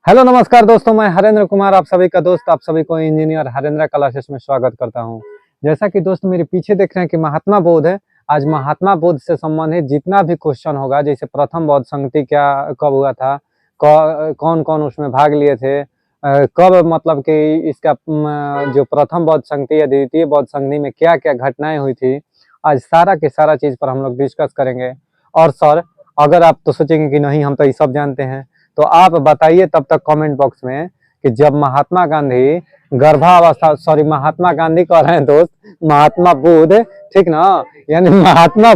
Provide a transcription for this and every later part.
Hello नमस्कार दोस्तों, मैं हरेंद्र कुमार आप सभी का दोस्त, आप सभी को इंजीनियर हरेंद्र क्लासेस में स्वागत करता हूं। जैसा कि दोस्त मेरे पीछे देख रहे हैं कि महात्मा बुद्ध है। आज महात्मा बुद्ध से संबंधित जितना भी क्वेश्चन होगा, जैसे प्रथम बौद्ध संगति क्या कब हुआ था, कौन कौन उसमें भाग लिए थे, कब मतलब कि इसका जो प्रथम बौद्ध संगति या द्वितीय बौद्ध संगति में क्या क्या घटनाएं हुई थी, आज सारा के सारा चीज पर हम लोग डिस्कस करेंगे। और सर, अगर आप तो सोचेंगे कि नहीं हम तो ये सब जानते हैं, तो आप बताइए तब तक कमेंट बॉक्स में कि जब महात्मा गांधी गर्भावस्था, सॉरी महात्मा गांधी कह रहे हैं दोस्त, महात्मा बुद्ध, ठीक ना, यानी महात्मा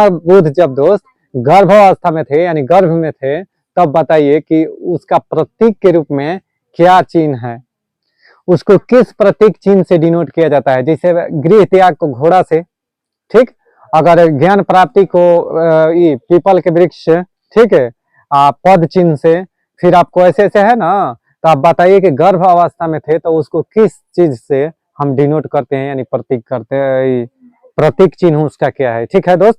बुद्ध जब दोस्त गर्भावस्था में थे यानी गर्भ में थे, तब बताइए कि उसका प्रतीक के रूप में क्या चिन्ह है, उसको किस प्रतीक चिन्ह से डिनोट किया जाता है। जैसे गृह त्याग को घोड़ा से, ठीक, अगर ज्ञान प्राप्ति को पीपल के वृक्ष से, ठीक है, पद चिन्ह से, फिर आपको ऐसे ऐसे है ना, तो आप बताइए कि गर्भ अवस्था में थे तो उसको किस चीज से हम डिनोट करते हैं यानी प्रतीक करते हैं, प्रतीक चिन्ह उसका क्या है। ठीक है दोस्त,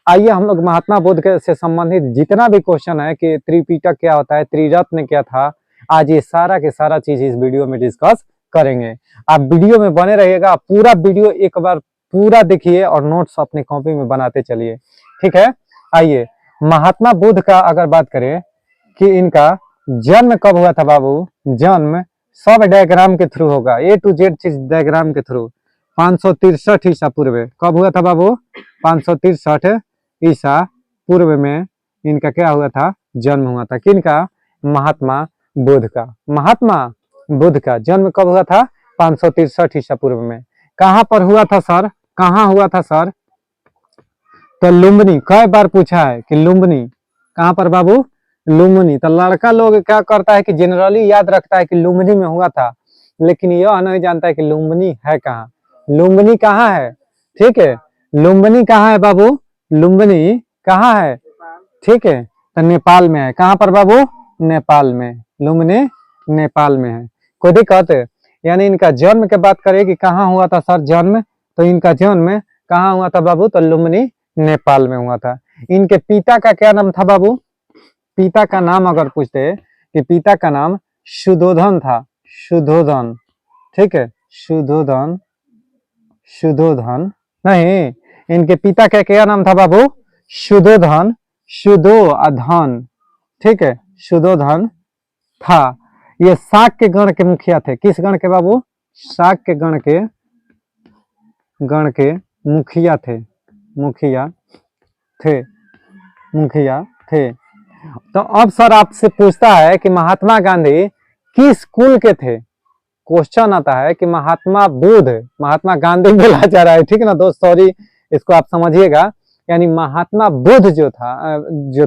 आइए हम लोग महात्मा बुद्ध के से संबंधित जितना भी क्वेश्चन है कि त्रिपिटक क्या होता है, त्रिरत्न क्या था, आज ये सारा के सारा चीज इस वीडियो में डिस्कस करेंगे। आप वीडियो में बने रहिएगा, पूरा वीडियो एक बार पूरा देखिए और नोट्स अपनी कॉपी में बनाते चलिए। ठीक है, आइए महात्मा बुद्ध का अगर बात करें कि इनका जन्म कब हुआ था बाबू, जन्म सब डायग्राम के थ्रू होगा, ए टू जेड चीज डायग्राम के थ्रू। 563 ईसा पूर्व कब हुआ था बाबू, 563 ईसा पूर्व में इनका क्या हुआ था, जन्म हुआ था। किनका, महात्मा बुद्ध का। महात्मा बुद्ध का जन्म कब हुआ था, 563 ईसा पूर्व में। कहाँ पर हुआ था सर, कहाँ हुआ था सर, तो लुम्बिनी। कई बार पूछा है कि लुम्बिनी कहाँ पर बाबू, लुम्बिनी। तो लड़का लोग क्या करता है कि जनरली याद रखता है कि लुम्बिनी में हुआ था, लेकिन यह नहीं जानता है कि लुम्बिनी है कहाँ, लुम्बिनी कहाँ है। ठीक है, लुम्बिनी कहाँ है बाबू, लुम्बिनी कहाँ है, ठीक है, तो नेपाल में है। कहाँ पर बाबू, नेपाल में, लुम्बिनी नेपाल में है। कोई दिक्कत है, यानी इनका जन्म के बात करें कि कहाँ हुआ था सर जन्म, तो इनका जन्म कहाँ हुआ था बाबू, तो लुम्बिनी नेपाल में हुआ था। इनके पिता का क्या नाम था बाबू, पिता का नाम अगर पूछते कि पिता का नाम शुद्धोधन था, शुद्धोधन, ठीक है, शुद्धोधन, शुद्धोधन नहीं, इनके पिता का क्या नाम था बाबू, शुद्धोधन, शुद्धोधन, ठीक है, शुद्धोधन था। ये शाक्य गण के मुखिया थे। किस गण के बाबू, शाक्य गण के मुखिया थे, मुखिया थे, मुखिया थे। तो अब सर आपसे पूछता है कि महात्मा गांधी किस कुल के थे। क्वेश्चन आता है कि महात्मा बुद्ध, महात्मा गांधी बोला जा रहा है, ठीक है ना दोस्त, सॉरी इसको आप समझिएगा, यानी महात्मा बुद्ध जो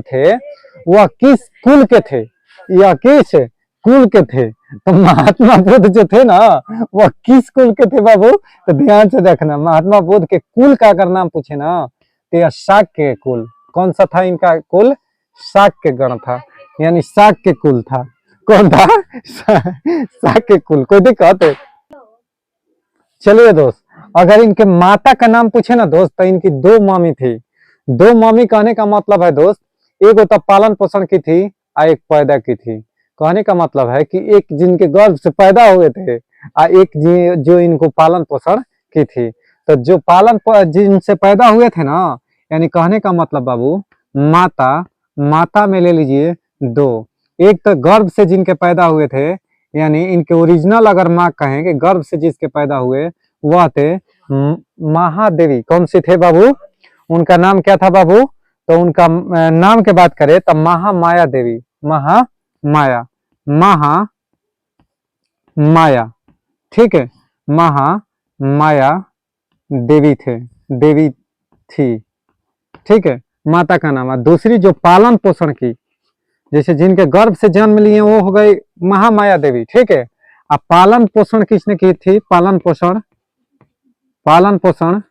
थे वह किस कुल के थे, यह किस कुल के थे। तो महात्मा बुद्ध जो थे ना वह किस कुल के थे बाबू, तो ध्यान से देखना, महात्मा बुद्ध के कुल का अगर नाम पूछे ना तो यह शाक्य कुल। कौन सा था इनका कुल, शाक्य गण था, यानी शाक्य कुल था। कौन था, शाक्य कुल। कोई दिक्कत है, चलिए दोस्त, अगर इनके माता का नाम पूछे ना दोस्त, तो इनकी दो मम्मी थी। दो मम्मी कहने का मतलब है दोस्त, एक तो पालन पोषण की थी और एक पैदा की थी। कहने का मतलब है कि एक जिनके गर्भ से पैदा हुए थे और एक जो इनको पालन पोषण की थी। तो जो जिनसे पैदा हुए थे ना, यानी कहने का मतलब बाबू माता, माता में ले लीजिए दो, एक तो गर्भ से जिनके पैदा हुए थे, यानी इनके ओरिजिनल अगर माँ कहें कि गर्भ से जिसके पैदा हुए वह थे महादेवी। कौन सी थे बाबू, उनका नाम क्या था बाबू, तो उनका नाम के बात करें तो महामाया देवी, महामाया, महामाया, ठीक है, महामाया देवी थे, देवी थी, ठीक है, माता का नाम। दूसरी जो पालन पोषण की, जैसे जिनके गर्भ से जन्म लिए वो हो गई महामाया देवी, ठीक है। अब पालन पोषण किसने की थी, पालन पोषण, पालन पोषण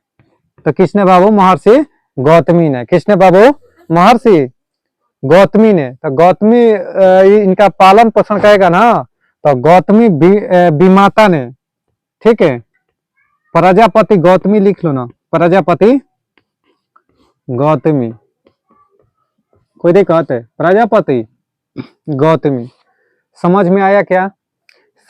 तो किसने बाबू, महर्षि गौतमी ने। किसने बाबू, महर्षि गौतमी ने। तो गौतमी इनका पालन पोषण करेगा ना, तो गौतमी विमाता ने, ठीक है, प्रजापति गौतमी लिख लो ना, प्रजापति गौतमी, कोई दिक्कत है, प्रजापति गौतमी। समझ में आया क्या?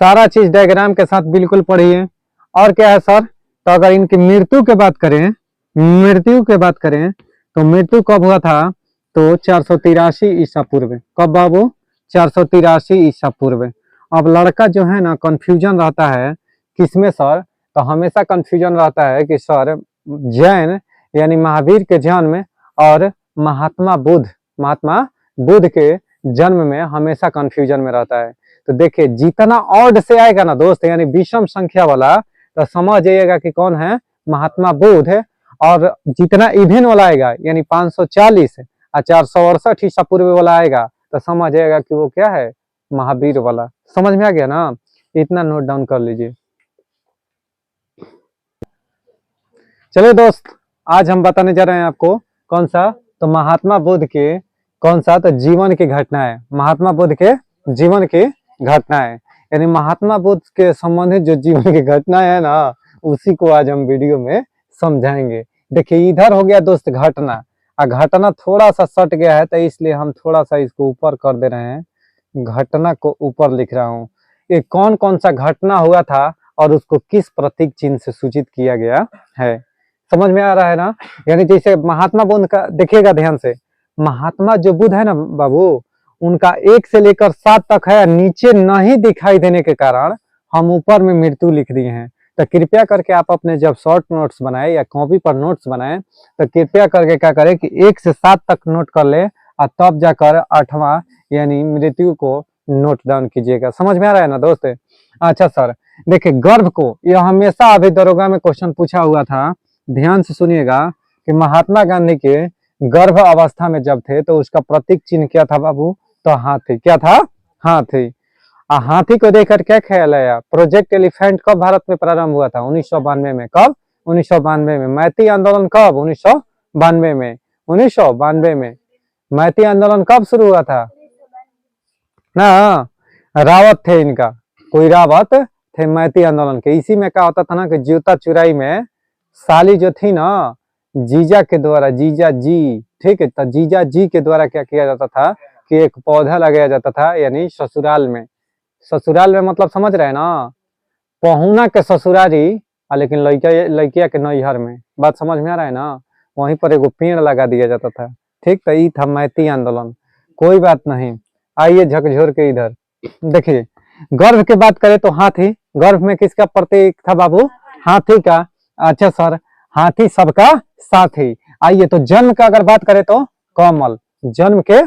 सारा चीज डायग्राम के साथ बिल्कुल पढ़िए। और क्या है सर? तो अगर इनकी मृत्यु की बात करें, मृत्यु की बात करें तो मृत्यु कब हुआ था? तो 483 ईसा पूर्व। कब बाबू? 483 ईसा पूर्व। अब लड़का जो है ना कंफ्यूजन रहता है किसमें सर? तो हमेशा कंफ्यूजन रहता है कि सर जैन यानी महावीर के जन्म और महात्मा बुद्ध के जन्म में हमेशा कंफ्यूजन में रहता है। तो देखिए जितना ऑड से आएगा ना दोस्त, यानी विषम संख्या वाला, तो समझ जाइएगा कि कौन है? महात्मा बुद्ध है। और जितना इवन वाला आएगा यानी 540 और 468 ईसा पूर्व वाला आएगा तो समझ जाएगा कि वो क्या है? महावीर वाला। समझ में आ गया ना? इतना नोट डाउन कर लीजिए। चलिए दोस्त, आज हम बताने जा रहे हैं आपको कौन सा? तो महात्मा बुद्ध के कौन सा? तो जीवन की घटना है। महात्मा बुद्ध के जीवन की घटना है, यानी महात्मा बुद्ध के संबंधित जो जीवन की घटना है ना, उसी को आज हम वीडियो में समझाएंगे। देखिए इधर हो गया दोस्त घटना, और घटना थोड़ा सा सट गया है तो इसलिए हम थोड़ा सा इसको ऊपर कर दे रहे हैं। घटना को ऊपर लिख रहा हूँ। ये कौन कौन सा घटना हुआ था और उसको किस प्रतीक चिन्ह से सूचित किया गया है। समझ में आ रहा है ना? यानी जैसे महात्मा बुद्ध का देखिएगा ध्यान से, महात्मा जो बुद्ध है ना बाबू, उनका 1 से लेकर 7 तक है, नीचे नहीं दिखाई देने के कारण हम ऊपर में मृत्यु लिख दिए हैं। तो कृपया करके आप अपने जब शॉर्ट नोट्स बनाए या कॉपी पर नोट्स बनाए तो कृपया करके क्या करें कि 1 से 7 तक नोट कर ले और तब जाकर 8वां यानी मृत्यु को नोट डाउन कीजिएगा। समझ में आ रहा है ना दोस्त? अच्छा सर, देखिए गर्भ को, यह हमेशा अभी दरोगा में क्वेश्चन पूछा हुआ था, ध्यान से सुनिएगा कि महात्मा गांधी के गर्भ अवस्था में जब थे तो उसका प्रतीक चिन्ह क्या था बाबू? तो हाथी। क्या था? हाथी। हाथी को देखकर क्या ख्याल आया? प्रोजेक्ट एलिफेंट कब भारत में प्रारंभ हुआ था? 1992 में। कब? 1992 में। मैती आंदोलन कब? 1992 में। 1992 में। मैती आंदोलन कब शुरू हुआ था ना? रावत थे इनका, कोई रावत थे मैती आंदोलन के। इसी में क्या होता था ना कि जूता चुराई में साली जो थी ना, जीजा के द्वारा, जीजा जी, ठीक है, तो जीजा जी के द्वारा क्या किया जाता था कि एक पौधा लगाया जाता था, यानी ससुराल में। ससुराल में मतलब समझ रहे हैं ना? पहुना के ससुरारी लेकिन लड़किया के नैहर में। बात समझ में आ रहा है ना? वहीं पर एगो पेड़ लगा दिया जाता था। ठीक, तो ये था मैती आंदोलन। कोई बात नहीं, आइए झकझोर के इधर देखिए। गर्भ की बात करें तो हाथी। गर्भ में किसका प्रतीक था बाबू? हाथी का। अच्छा सर, हाथी सबका साथी। आइए तो जन्म का अगर बात करें तो कमल। जन्म के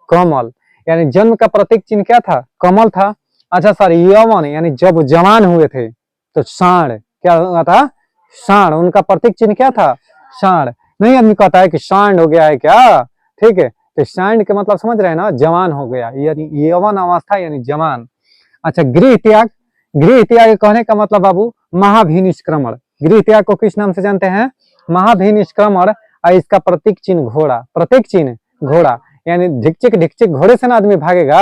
कमल, यानी जन्म का प्रतीक चिन्ह क्या था? कमल था। अच्छा सर, यौवन यानी जब जवान हुए थे तो सांड। क्या हुआ था? सांड। उनका प्रतीक चिन्ह क्या था? सांड। नहीं आदमी कहता है कि सांड हो गया है क्या? ठीक है, तो सांड के मतलब समझ रहे हैं ना? जवान हो गया, यानी यौवन अवस्था यानी जवान। अच्छा, गृह त्याग। गृह त्याग कहने का मतलब बाबू महाभिनिष्क्रमण। गृह त्याग को किस नाम से जानते हैं? महाभिनिष्क्रमण। और इसका प्रतीक चिन्ह घोड़ा। प्रतीक चिन्ह घोड़ा, यानी ढिकचिक ढिकचिक घोड़े से ना आदमी भागेगा।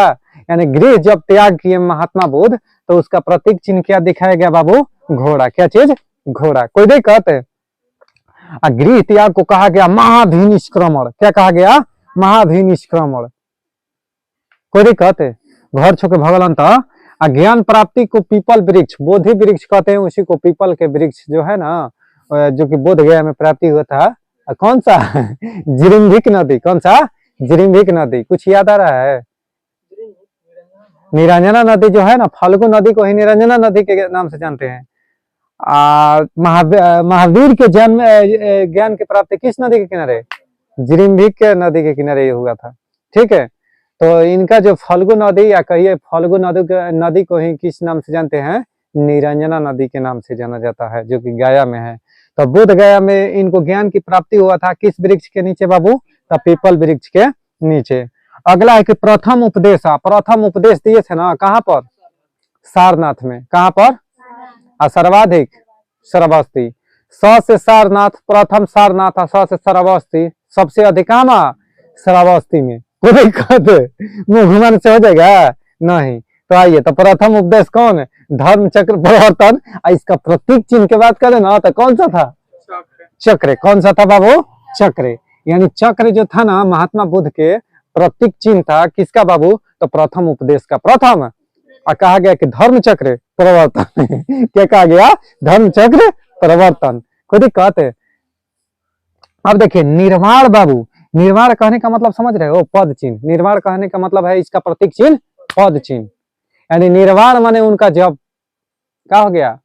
यानी गृह जब त्याग किए महात्मा बुद्ध तो उसका प्रतीक चिन्ह क्या दिखाया गया बाबू? घोड़ा। क्या चीज? घोड़ा। कोई दिक्कत? गृह त्याग को कहा गया महाभिनिष्क्रमण। क्या कहा गया? महाभिनिष्क्रमण। कोई दिक्कत? घर छोके भगवान था। ज्ञान प्राप्ति को पीपल वृक्ष, बोधि वृक्ष कहते हैं उसी को। पीपल के वृक्ष जो है ना, जो कि बोध गया में प्राप्ति हुआ था। कौन सा? जिरिंभिक नदी। कौन सा? जिरिंभिक नदी। कुछ याद आ रहा है? निरंजना नदी जो है ना, फाल्गु नदी को ही निरंजना नदी के नाम से जानते हैं। महावीर के जन्म ज्ञान की प्राप्ति किस नदी के किनारे? जिरिंभिक नदी के किनारे हुआ था। ठीक है, तो इनका जो फाल्गु नदी या कहिए फाल्गु नदी को ही किस नाम से जानते हैं? निरंजना नदी के नाम से जाना जाता है, जो कि गया में है। तो बुद्ध गया में इनको ज्ञान की प्राप्ति हुआ था किस वृक्ष के नीचे बाबू? तो पीपल वृक्ष के नीचे। अगला है कि प्रथम उपदेश। प्रथम उपदेश दिए थे ना, कहाँ पर? सारनाथ में। कहाँ पर? सर्वाधिक श्रावस्ती। स से सारनाथ, प्रथम सारनाथ, स से श्रावस्ती, सबसे अधिकामा श्रावस्ती में। कोई दिक्कत? मुंह घुमाने से हो जाएगा? नहीं। तो आइए, तो प्रथम उपदेश कौन है? धर्म चक्र प्रवर्तन। इसका प्रतीक चिन्ह की बात करें ना तो कौन सा था? चक्र। कौन सा था बाबू? चक्र। यानी चक्र जो था ना महात्मा बुद्ध के प्रतीक चिन्ह था किसका बाबू, तो प्रथम उपदेश का। प्रथम और कहा गया कि धर्म चक्र प्रवर्तन क्या कहा गया, धर्म चक्र प्रवर्तन। कोई दिक्कत है? अब देखिए निर्वाण बाबू, निर्वाण कहने का मतलब समझ रहे हो, पद चिन्ह। निर्वाण कहने का मतलब है इसका प्रतीक चिन्ह पद चिन्ह, यानी निर्वाण माने उनका जब क्या हो गया,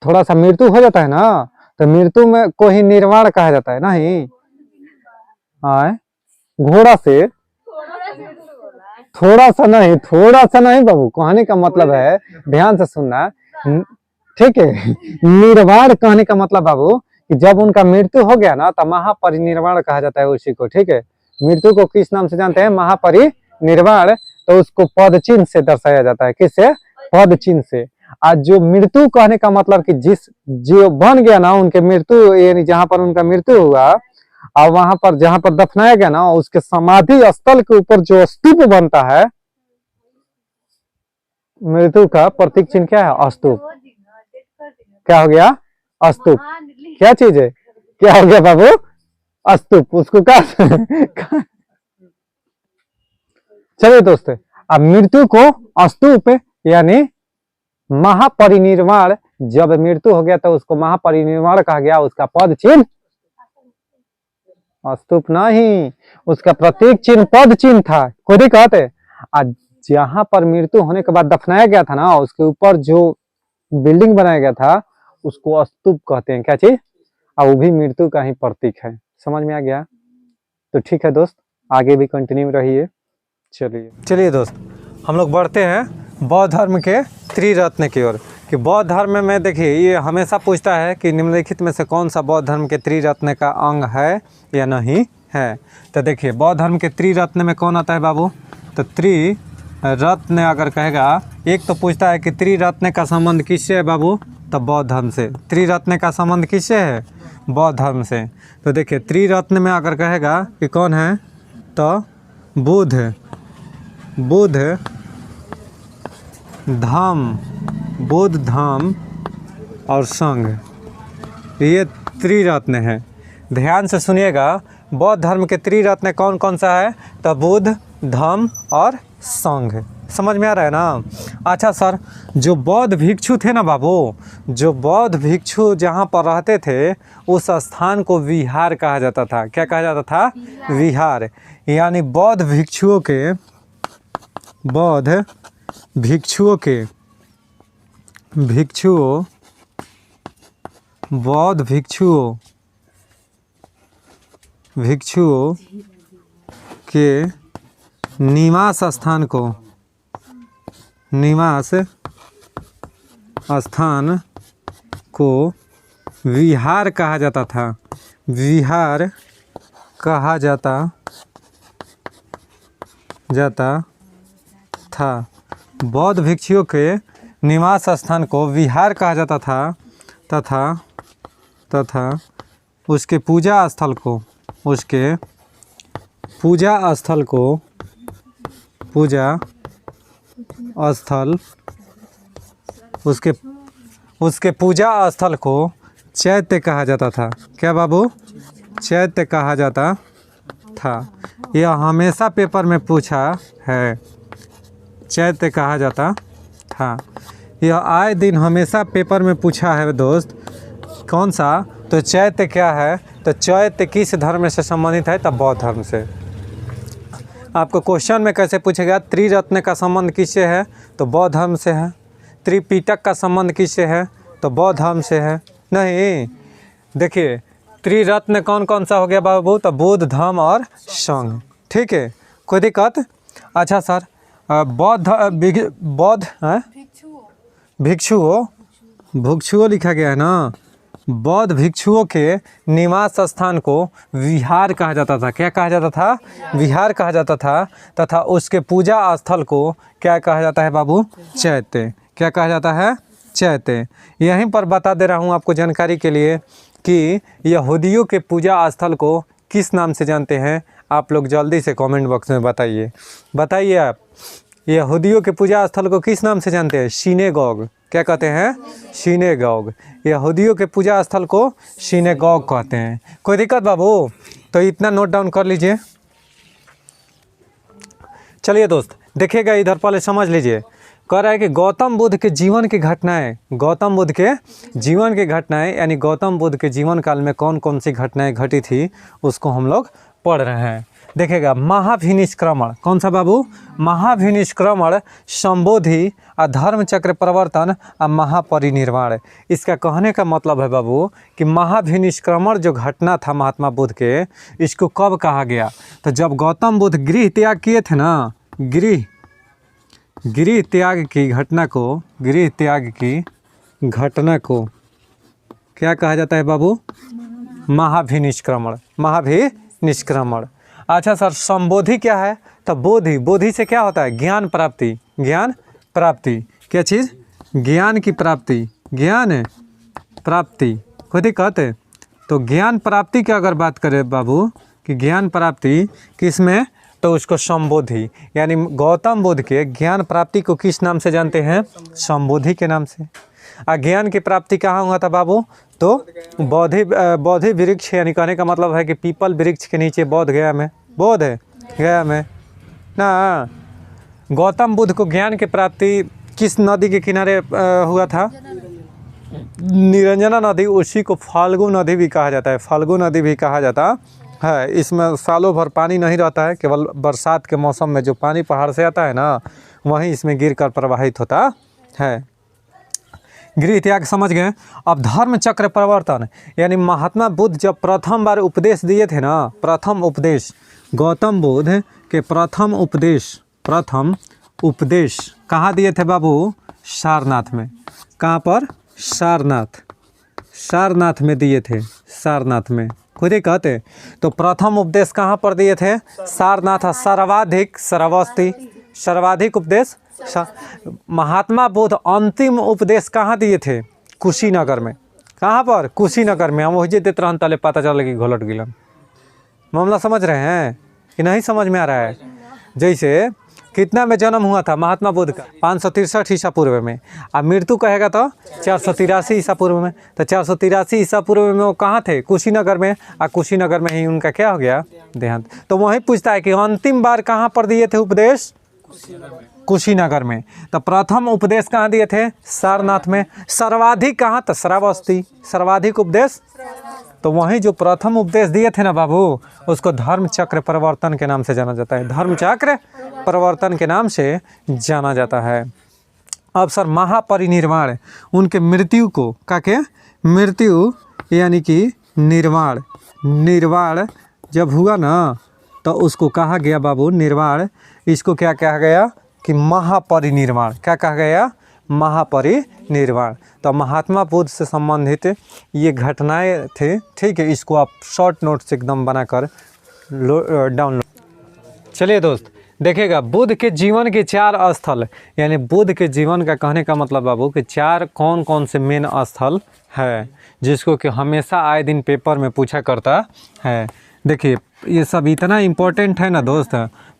थोड़ा सा मृत्यु हो जाता है ना, तो मृत्यु में को ही निर्वाण कहा जाता है। नहीं आए घोड़ा से थोड़ा सा नहीं बाबू, कहने का मतलब है, ध्यान से सुनना, ठीक है। निर्वाण कहने का मतलब बाबू कि जब उनका मृत्यु हो गया ना, तो महापरिनिर्वाण कहा जाता है उसी को, ठीक है। मृत्यु को किस नाम से जानते हैं, महापरिनिर्वाण। तो उसको पद चिन्ह से दर्शाया जाता है, किससे, पद चिन्ह से। आज जो मृत्यु कहने का मतलब कि जिस जो बन गया ना उनके मृत्यु, यानी जहां पर उनका मृत्यु हुआ और वहां पर जहां पर दफनाया गया ना, उसके समाधि स्थल के ऊपर जो स्तूप बनता है, मृत्यु का प्रतीक चिन्ह क्या है, स्तूप। क्या हो गया, स्तूप। क्या चीज है, क्या हो गया बाबू, स्तूप। उसको क्या चलिए दोस्तों, अब मृत्यु को स्तूप यानी महापरिनिर्वाण, जब मृत्यु हो गया तो उसको महापरिनिर्वाण कहा गया। उसका पद चिन्ह स्तूप नहीं, उसका प्रतीक चिन्ह पद चिन्ह था। कोई दिक्कत है? आज जहां पर मृत्यु होने के बाद दफनाया गया था ना, उसके ऊपर जो बिल्डिंग बनाया गया था उसको स्तूप कहते हैं। क्या चीज? और वो भी मृत्यु का ही प्रतीक है। समझ में आ गया? तो ठीक है दोस्त, आगे भी कंटिन्यू रहिए। चलिए दोस्त, हम लोग बढ़ते हैं बौद्ध धर्म के त्रिरत्न की ओर। कि बौद्ध धर्म में देखिए, ये हमेशा पूछता है कि निम्नलिखित में से कौन सा बौद्ध धर्म के त्रिरत्न का अंग है या नहीं है। तो देखिए बौद्ध धर्म के त्रिरत्न में कौन आता है बाबू, तो त्रिरत्न अगर कहेगा, एक तो पूछता है कि त्रिरत्न का संबंध किससे है बाबू, तो बौद्ध धर्म से। त्रिरत्न का संबंध किससे है, बौद्ध धर्म से। तो देखिए त्रिरत्न में अगर कहेगा कि कौन है, तो बुद्ध, बुद्ध धम्म और संघ, ये त्रिरत्न है। ध्यान से सुनिएगा, बौद्ध धर्म के त्रिरत्न कौन कौन सा है, तो बुद्ध, धम्म और संघ। समझ में आ रहा है ना? अच्छा सर, जो बौद्ध भिक्षु थे ना बाबू, जो बौद्ध भिक्षु जहाँ पर रहते थे उस स्थान को विहार कहा जाता था। क्या कहा जाता था, विहार। यानी बौद्ध भिक्षुओं के निवास स्थान को विहार कहा जाता था। विहार कहा जाता था। बौद्ध भिक्षुओं के निवास स्थान को विहार कहा जाता था, तथा उसके पूजा स्थल को चैत्य कहा जाता था। क्या बाबू, चैत्य कहा जाता था। यह हमेशा पेपर में पूछा है, चैत्य कहा जाता था। यह आए दिन हमेशा पेपर में पूछा है दोस्त। कौन सा, तो चैत्य क्या है, तो चैत्य किस धर्म से संबंधित है, तो बौद्ध धर्म से। आपको क्वेश्चन में कैसे पूछेगा, त्रिरत्न का संबंध किससे है, तो बौद्ध धर्म से है। त्रिपिटक का संबंध किससे है, तो बौद्ध धर्म से है। नहीं, देखिए त्रिरत्न कौन कौन सा हो गया बाबू, तो बुद्ध, धम्म और संघ। ठीक है, कोई दिक्कत? अच्छा सर, बौद्ध भिक्षुओं लिखा गया है ना। बौद्ध भिक्षुओं के निवास स्थान को विहार कहा जाता था। क्या कहा जाता था, विहार कहा जाता था। तथा उसके पूजा स्थल को क्या कहा जाता है बाबू, चैत्य। क्या कहा जाता है, चैत्य। यहीं पर बता दे रहा हूँ आपको जानकारी के लिए कि यहूदियों के पूजा स्थल को किस नाम से जानते हैं। आप लोग जल्दी से कमेंट बॉक्स में बताइए आप यहूदियों के पूजा स्थल को किस नाम से जानते हैं, सिनेगॉग। क्या कहते हैं, सिनेगॉग। यहूदियों के पूजा स्थल को सिनेगॉग कहते हैं। कोई दिक्कत बाबू? तो इतना नोट डाउन कर लीजिए। चलिए दोस्त देखिएगा इधर, पहले समझ लीजिए। कह रहा है कि गौतम बुद्ध के जीवन की घटनाएं, गौतम बुद्ध के जीवन की घटनाएं यानी गौतम बुद्ध के जीवन काल में कौन कौन सी घटनाएं घटी थी उसको हम लोग पढ़ रहे हैं। देखिएगा महाभिनिष्क्रमण, कौन सा बाबू? महाभिनिष्क्रमण, संबोधि, धर्म चक्र प्रवर्तन और महापरिनिर्वाण। इसका कहने का मतलब है बाबू कि महाभिनिष्क्रमण जो घटना था महात्मा बुद्ध के, इसको कब कहा गया? तो जब गौतम बुद्ध गृह त्याग किए थे ना, गृह त्याग की घटना को, गृह त्याग की घटना को क्या कहा जाता है बाबू? महाभिनिष्क्रमण, महाभिनिष्क्रमण। अच्छा सर, संबोधि क्या है? तो बोधि, बोधि से क्या होता है? ज्ञान प्राप्ति, ज्ञान प्राप्ति। क्या चीज़? ज्ञान की प्राप्ति, ज्ञान प्राप्ति को कहते। तो ज्ञान प्राप्ति की अगर बात करें बाबू कि ज्ञान प्राप्ति किस में, तो उसको संबोधि, यानी गौतम बुद्ध के ज्ञान प्राप्ति को किस नाम से जानते हैं? संबोधि के नाम से। ज्ञान की प्राप्ति कहाँ हुआ था बाबू? तो बोधि वृक्ष, यानी कहने का मतलब है कि पीपल वृक्ष के नीचे बोध गया में, बोध है गया में ना। गौतम बुद्ध को ज्ञान की प्राप्ति किस नदी के किनारे हुआ था? निरंजना नदी, उसी को फाल्गु नदी भी कहा जाता है, फाल्गु नदी भी कहा जाता है। इसमें सालों भर पानी नहीं रहता है, केवल बरसात के मौसम में जो पानी पहाड़ से आता है ना, वहीं इसमें गिरकर प्रवाहित होता है। गृह त्याग समझ गए। अब धर्म चक्र प्रवर्तन, यानी महात्मा बुद्ध जब प्रथम बार उपदेश दिए थे ना, प्रथम उपदेश, गौतम बुद्ध के प्रथम उपदेश कहाँ दिए थे बाबू? सारनाथ में। कहाँ पर? सारनाथ में दिए थे, सारनाथ में खुद ही कहते। तो प्रथम उपदेश कहाँ पर दिए थे? सारनाथ। सर्वाधिक उपदेश महात्मा बुद्ध अंतिम उपदेश कहाँ दिए थे? कुशीनगर में। कहाँ पर? कुशीनगर में। हम वही देते रहन तले पता चल कि घोलट गिलन। मामला समझ रहे हैं कि नहीं समझ में आ रहा है? जैसे कितना में जन्म हुआ था महात्मा बुद्ध का? 563 ईसा पूर्व में। अब मृत्यु कहेगा तो 483 ईसा पूर्व में। तो 483 ईसा पूर्व में वो कहाँ थे? कुशीनगर में। और कुशीनगर में ही उनका क्या हो गया? देहांत। तो वही पूछता है कि अंतिम बार कहाँ पर दिए थे उपदेश? कुशीनगर में। तो प्रथम उपदेश कहाँ दिए थे? सारनाथ में। सर्वाधिक कहाँ? तो श्रावस्ती। सर्वाधिक उपदेश, तो वहीं जो प्रथम उपदेश दिए थे ना बाबू, उसको धर्म चक्र प्रवर्तन के नाम से जाना जाता है। धर्म चक्र प्रवर्तन के नाम से जाना जाता है। अब सर महापरिनिर्वाण, उनके मृत्यु को काके? मृत्यु यानी कि निर्वाण, निर्वाण जब हुआ ना तो उसको कहा गया बाबू निर्वाण। इसको क्या कहा गया कि महापरिनिर्वाण। क्या कहा गया? महापरिनिर्वाण। तो महात्मा बुद्ध से संबंधित ये घटनाएं थे, ठीक है। इसको आप शॉर्ट नोट्स एकदम बनाकर डाउनलोड। चलिए दोस्त देखिएगा, बुद्ध के जीवन के 4 स्थल, यानी बुद्ध के जीवन का कहने का मतलब बाबू कि 4 कौन कौन से मेन स्थल है, जिसको कि हमेशा आए दिन पेपर में पूछा करता है। देखिए ये सब इतना इम्पोर्टेंट है ना दोस्त,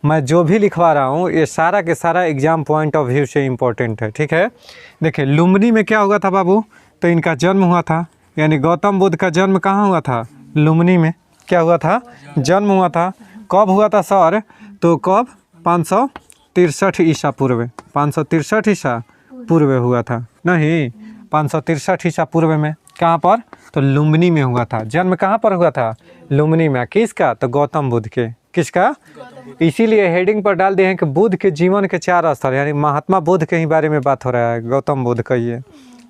मैं जो भी लिखवा रहा हूँ ये सारा के सारा एग्जाम पॉइंट ऑफ व्यू से इम्पोर्टेंट है, ठीक है। देखिए लुम्बिनी में क्या हुआ था बाबू? तो इनका जन्म हुआ था, यानी गौतम बुद्ध का जन्म कहाँ हुआ था? लुम्बिनी में। क्या हुआ था? जन्म हुआ था। कब हुआ था सर? तो कब? 563 ईसा पूर्व। 563 ईसा पूर्व हुआ था, नहीं 563 ईसा पूर्व में। कहाँ पर? तो लुम्बिनी में हुआ था। जन्म कहाँ पर हुआ था? लुम्बिनी में। किसका? तो गौतम बुद्ध के। किसका? इसीलिए हेडिंग पर डाल दिए हैं कि बुद्ध के जीवन के 4 स्थल, यानी महात्मा बुद्ध के ही बारे में बात हो रहा है, गौतम बुद्ध का ये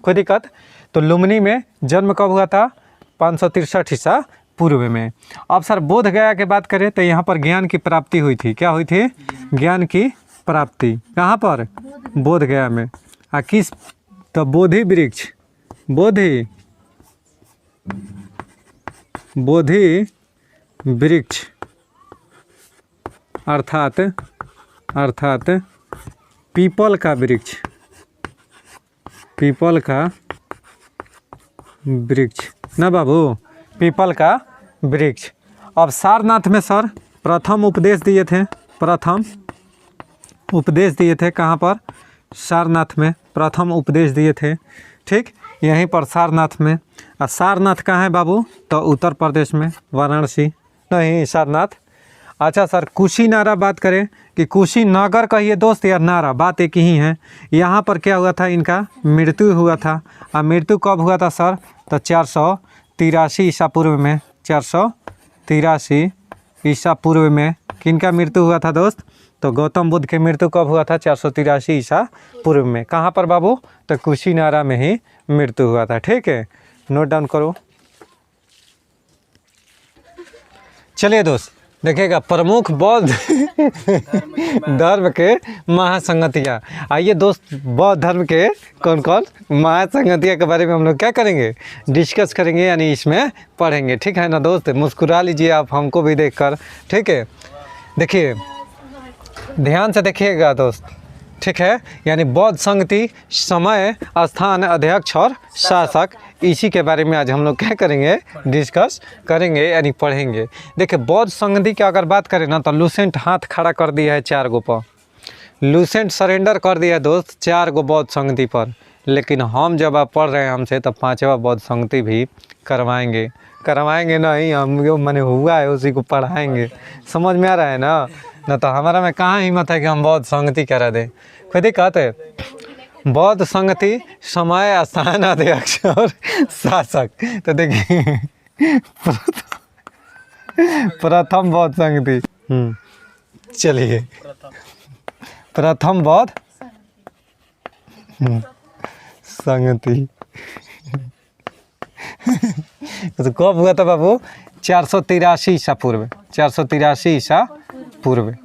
कोई दिक्कत। तो लुम्बिनी में जन्म कब हुआ था? 563 ईसा पूर्व में। अब सर बोध गया की बात करें तो यहाँ पर ज्ञान की प्राप्ति हुई थी। क्या हुई थी? ज्ञान की प्राप्ति। कहाँ पर? बोध गया में। किस? तो बोधि वृक्ष, बोधि वृक्ष अर्थात पीपल का वृक्ष, पीपल का वृक्ष ना बाबू, पीपल का वृक्ष। अब सारनाथ में सर प्रथम उपदेश दिए थे, प्रथम उपदेश दिए थे। कहाँ पर? सारनाथ में प्रथम उपदेश दिए थे, ठीक। यहीं पर सारनाथ में। सारनाथ कहाँ है बाबू? तो उत्तर प्रदेश में, वाराणसी नहीं, सारनाथ। अच्छा सर, कुशीनारा बात करें कि कुशीनगर कहिए दोस्त या नारा, बात एक ही है। यहाँ पर क्या हुआ था, इनका मृत्यु हुआ था। और मृत्यु कब हुआ था सर, तो 483 ईसा पूर्व में। 483 ईसा पूर्व में किनका मृत्यु हुआ था दोस्त, तो गौतम बुद्ध की मृत्यु कब हुआ था, 483 ईसा पूर्व में। कहाँ पर बाबू, तो कुशीनारा में ही मृत्यु हुआ था। ठीक है, नोट डाउन करो। चलिए दोस्त, देखिएगा प्रमुख बौद्ध धर्म के महासंगतियाँ। आइए दोस्त, बौद्ध धर्म के कौन कौन महासंगतियाँ के बारे में हम लोग क्या करेंगे, डिस्कस करेंगे, यानी इसमें पढ़ेंगे। ठीक है ना दोस्त, मुस्कुरा लीजिए आप हमको भी देखकर। ठीक है, देखिए ध्यान से देखिएगा दोस्त। ठीक है, यानी बौद्ध संगति, समय, स्थान, अध्यक्ष और शासक, इसी के बारे में आज हम लोग क्या करेंगे, डिस्कस करेंगे यानी पढ़ेंगे। देखिए बौद्ध संगति की अगर बात करें ना, तो लुसेंट हाथ खड़ा कर दिया है 4 गो पर, लुसेंट सरेंडर कर दिया है दोस्त 4 गो बौद्ध संगति पर। लेकिन हम जब आप पढ़ रहे हैं हमसे, तो 5वां बौद्ध संगति भी करवाएंगे नहीं, हम जो मैंने हुआ है उसी को पढ़ाएंगे। समझ में आ रहा है ना तो हमारा में कहाँ हिम्मत है कि हम बौद्ध संगति करा दें। खुद ही कहते हैं बौद्ध संगति, समय, स्थान, अध्यक्ष और शासक। तो देखिए प्रथम बौद्ध संगति, चलिए प्रथम बौद्ध संगति तो कब हुआ था बाबू, 483 ईसा पूर्व। 483 ईसा पूर्व,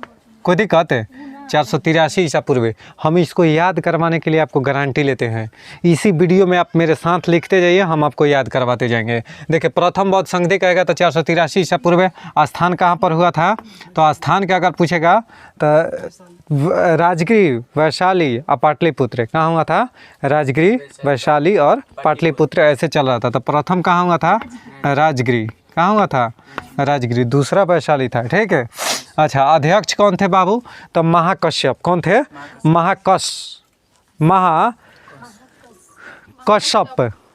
कोई दिक्कत है, 483 ईसा पूर्व। हम इसको याद करवाने के लिए आपको गारंटी लेते हैं। इसी वीडियो में आप मेरे साथ लिखते जाइए, हम आपको याद करवाते जाएंगे। देखिए प्रथम बौद्ध संगति कहेगा तो 483 ईसा पूर्व। स्थान कहाँ पर हुआ था, तो स्थान का अगर पूछेगा तो राजगिरी, वैशाली और पाटलिपुत्र। कहाँ हुआ था, राजगिरी, वैशाली और पाटलिपुत्र, ऐसे चल रहा था। तो प्रथम कहाँ हुआ था, राजगिरी। कहाँ हुआ था, राजगिरी। दूसरा वैशाली था। ठीक है, अच्छा अध्यक्ष कौन थे बाबू, तो महाकश्यप। कौन थे,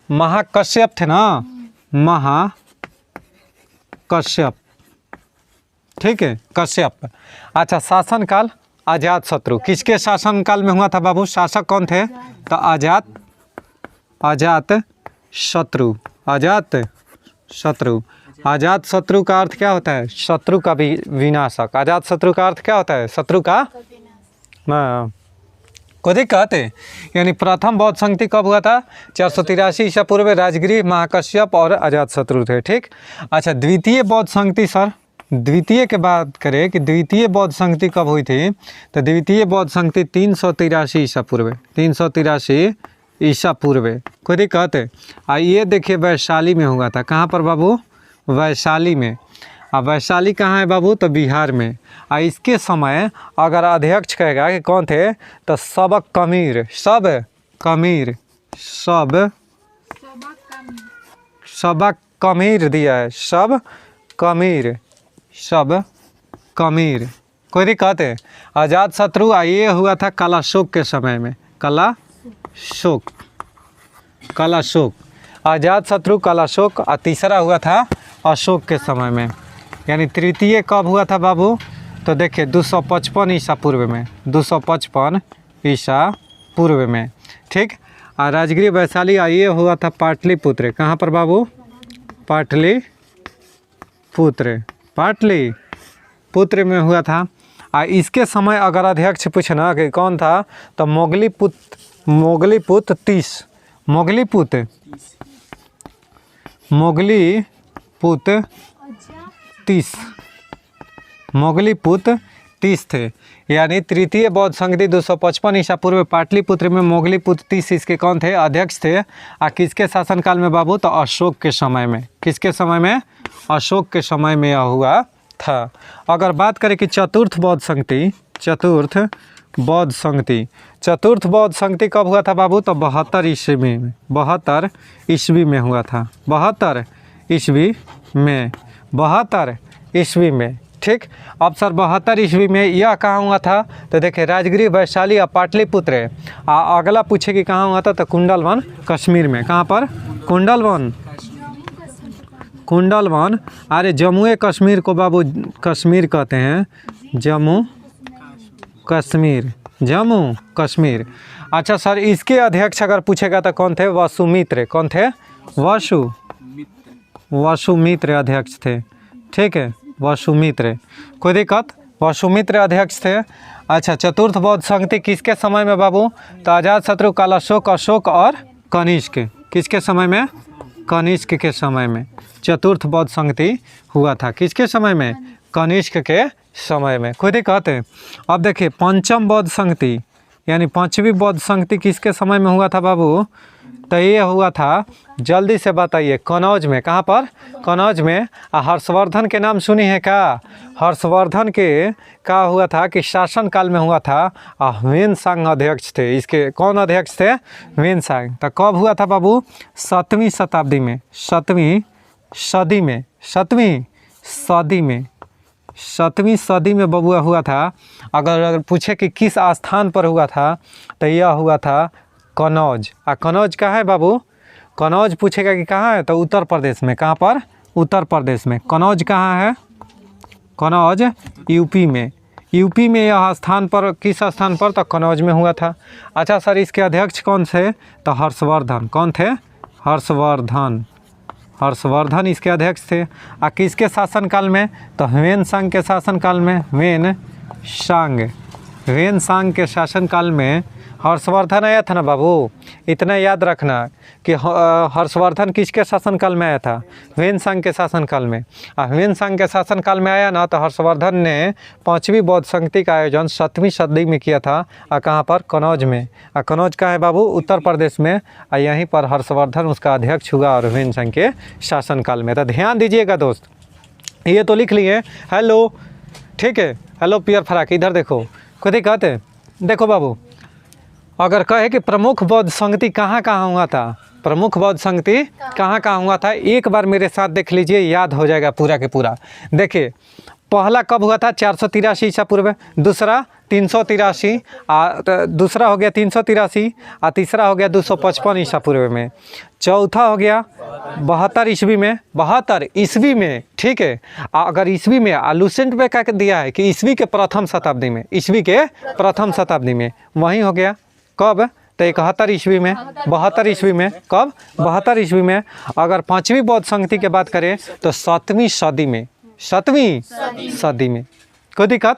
महाकश्यप थे ना, महाकश्यप। ठीक है, कश्यप। अच्छा शासन काल, अजात शत्रु। किसके शासन काल में हुआ था बाबू, शासक कौन थे, तो अजात शत्रु। अजात शत्रु का अर्थ क्या होता है, शत्रु का भी विनाशक। अजात शत्रु का अर्थ क्या होता है, शत्रु का को कहते हैं। यानी प्रथम बौद्ध संगति कब हुआ था, 483 ईसा पूर्व। राजगिरी, महाकश्यप और अजात शत्रु थे। ठीक, अच्छा द्वितीय बौद्ध संगति सर, द्वितीय के बात करें कि द्वितीय बौद्ध संगति कब हुई थी, तो द्वितीय बौद्ध संगति 383 ईसा पूर्व। 383 ईसा पूर्व, कोई दिक्कत है। आइए देखिए वैशाली में हुआ था। कहाँ पर बाबू, वैशाली में। अब वैशाली कहाँ है बाबू, तो बिहार में। इसके समय अगर अध्यक्ष कहेगा कि कौन थे, तो सबक कमीर दिया है, सब कमीर, कोई दिक्कत है। अजात शत्रु ये हुआ था कलाशोक के समय में, कलाशोक। अजात शत्रु, कलाशोक। और तीसरा हुआ था अशोक के समय में। यानी तृतीय कब हुआ था बाबू, तो देखिए 255 ईसा पूर्व में। 255 ईसा पूर्व में। ठीक, और राजगिरी, वैशाली ये हुआ था पाटलिपुत्र। कहाँ पर बाबू, पाटलिपुत्र में हुआ था। इसके समय अगर अध्यक्ष पूछना कि कौन था, तो मोगलीपुत्र 30 थे। यानी तृतीय बौद्ध संगति 255 ईसा पूर्व पाटलिपुत्र में मोगलीपुत्र 30 इसके कौन थे, अध्यक्ष थे। और किसके शासनकाल में बाबू, तो अशोक के समय में। किसके समय में, अशोक के समय में यह हुआ था। अगर बात करें कि चतुर्थ बौद्ध संगति कब हुआ था बाबू, तो 72 ईस्वी में हुआ था। 72 ईस्वी में। ठीक, अब सर 72 ईस्वी में यह कहाँ हुआ था, तो देखिए राजगिरी, वैशाली और पाटलिपुत्र। अगला पूछे कि कहाँ हुआ था, तो कुंडलवन, कश्मीर में। कहाँ पर, कुंडलवन, अरे जम्मू कश्मीर को बाबू कश्मीर कहते हैं, जम्मू कश्मीर, जम्मू कश्मीर। अच्छा सर, इसके अध्यक्ष अगर पूछेगा तो कौन थे? वसुमित्र। कौन थे? वसुमित्र अध्यक्ष थे, ठीक है, वसुमित्र। कोई दिक्कत? वसुमित्र अध्यक्ष थे। अच्छा, चतुर्थ बौद्ध संगति किसके समय में बाबू? तो अजातशत्रु, कालाशोक, अशोक और कनिष्क। किसके समय में? कनिष्क के समय में चतुर्थ बौद्ध संगति हुआ था। किसके समय में? कनिष्क के समय में। कोई दिक्कत है? अब देखिए पंचम बौद्ध संगति यानी पांचवी बौद्ध संगति किसके समय में हुआ था बाबू? तो ये हुआ था, जल्दी से बताइए, कनौज में। कहाँ पर? कनौज में। हर्षवर्धन के नाम सुनी है क्या? हर्षवर्धन के क्या हुआ था कि शासन काल में हुआ था। ह्वेनसांग अध्यक्ष थे इसके। कौन अध्यक्ष थे? ह्वेनसांग। तो कब हुआ था बाबू? 7वीं शताब्दी में, 7वीं सदी में, 7वीं सदी में, 7वीं सदी में बबुआ हुआ था। अगर पूछे कि किस स्थान पर हुआ था तो यह हुआ था कनौज। कनौज कहाँ है बाबू? कनौज पूछेगा कि कहाँ है तो उत्तर प्रदेश में। कहाँ पर? उत्तर प्रदेश में। कनौज कहाँ है? कनौज यूपी में। यूपी में यह स्थान पर, किस स्थान पर? तो कनौज में हुआ था। अच्छा सर, इसके अध्यक्ष कौन थे? तो हर्षवर्धन। कौन थे? हर्षवर्धन। हर्षवर्धन इसके अध्यक्ष थे। किसके शासनकाल में? तो ह्वेनसांग के शासनकाल में। ह्वेनसांग के शासनकाल में हर्षवर्धन आया था ना बाबू। इतना याद रखना कि हर्षवर्धन किसके शासनकाल में आया था? ह्वेनसांग के शासनकाल में। ह्वेनसांग के शासनकाल में आया ना तो हर्षवर्धन ने पांचवी बौद्ध संगति का आयोजन 7वीं सदी में किया था। कहाँ पर? कनौज में। कनौज कहाँ है बाबू? उत्तर प्रदेश में। यहीं पर हर्षवर्धन उसका अध्यक्ष हुआ और ह्वेनसांग के शासनकाल में। तो ध्यान दीजिएगा दोस्त, ये तो लिख लिए। हेलो, ठीक है, हेलो पियर फराक, इधर देखो। कोई दिक्कत है? देखो बाबू, अगर कहे कि प्रमुख बौद्ध संगति कहाँ कहाँ हुआ था, प्रमुख बौद्ध संगति कहाँ कहाँ हुआ था, एक बार मेरे साथ देख लीजिए, याद हो जाएगा पूरा के पूरा। देखिए, पहला कब हुआ था? 483 ईसा पूर्व। दूसरा 383, दूसरा हो गया 383, और तीसरा हो गया 255 ईसा पूर्व में। चौथा हो गया 72 ईस्वी में। 72 ईस्वी में, ठीक है। अगर ईस्वी में लूसेंट पे क्या दिया है कि ईस्वी के प्रथम शताब्दी में, ईस्वी के प्रथम शताब्दी में वहीं हो गया। कब? तो 71 ईस्वी में। 72 ईस्वी में। कब? 72 ईस्वी में। अगर पांचवी बौद्ध संगति की बात करें तो 7वीं सदी में। 7वीं सदी में। कोई दिक्कत?